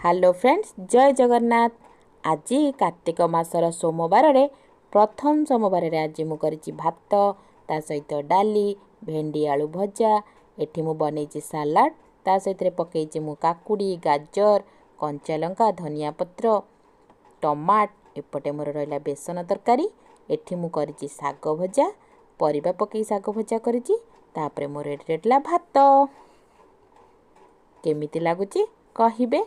Hello friends, जय जगन्नाथ। आज कार्तिक मासर सोमवार रे प्रथम सोमवार रे आज मु करिछि भात ता सहित डाली भेंडी आलू भजा। एठी मु बनैछि सालाड ता सहित रे पकेछि मु काकुड़ी गाजर कंचा लंका धनिया पत्र टमाट। एपटे मोर रहिला बेसन तरकारी। एठी मु करिछि साग भजा परिबा पकई साग भजा करिछि। तापरे मोर एठी रहला भात। केमिति लागुछि कहिबे।